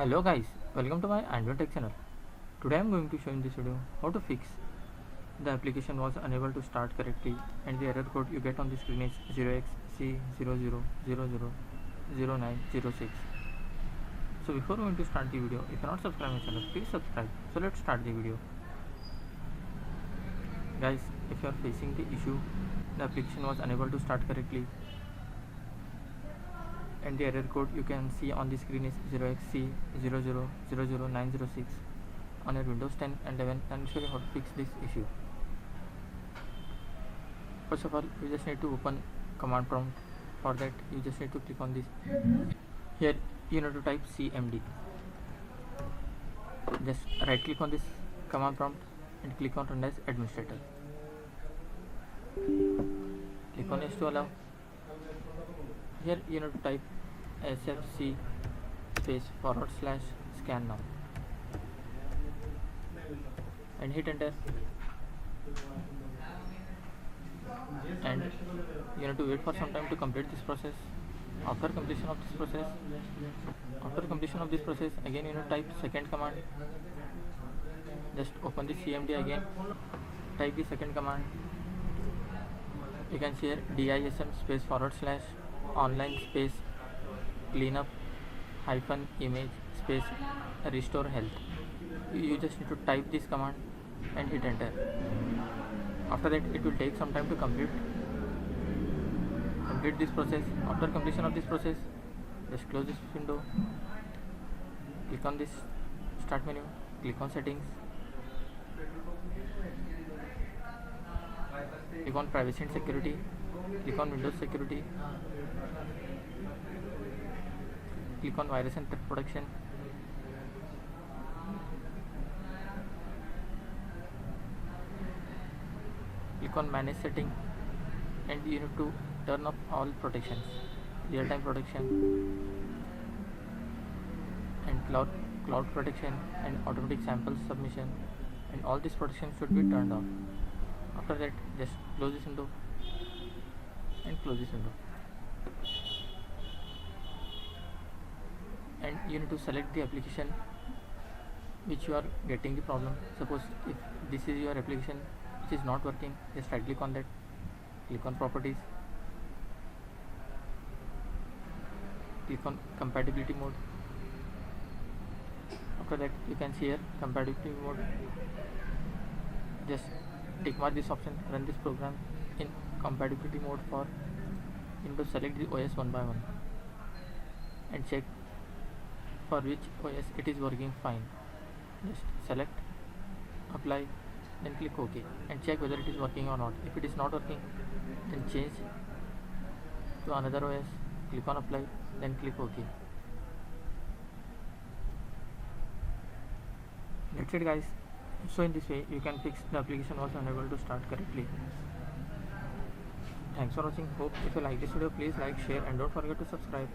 Hello guys, welcome to my Android Tech channel. Today I am going to show in this video how to fix the application was unable to start correctly and the error code you get on the screen is 0xc0000906. So before going to start the video, if you are not subscribed my channel, please subscribe. So let's start the video. Guys, if you are facing the issue, the application was unable to start correctly and the error code you can see on the screen is 0xc0000906 on your Windows 10 and 11, and show you how to fix this issue. First of all, you just need to open command prompt. For that, you just need to click on this. Here you need to type cmd. Just right click on this command prompt and click on run as administrator. Click on yes to allow. Here you need to type sfc /scan now and hit enter, and you need to wait for some time to complete this process. After completion of this process, again you need to type second command. Just open the cmd again, type the second command. You can see here dism /online cleanup -image restore health. You just need to type this command and hit enter. After that, it will take some time to complete this process. After completion of this process, just close this window, click on this start menu, click on settings, click on privacy and security, click on Windows security, click on virus and threat protection, click on manage setting, and you need to turn off all protections, real-time protection and cloud protection and automatic sample submission, and all these protections should be turned off. After that, just close this window and close this window, and you need to select the application which you are getting the problem. Suppose if this is your application which is not working, just right click on that, click on properties, click on compatibility mode. After that, you can see here compatibility mode. Just tick mark this option, run this program in compatibility mode for Windows. Select the OS one by one and check for which OS it is working fine. Just select, apply, then click OK and check whether it is working or not. If it is not working, then change to another OS, click on apply, then click OK. That's it guys. So in this way you can fix the application was unable to start correctly. Thanks for watching. Hope if you like this video, please like, share and don't forget to subscribe.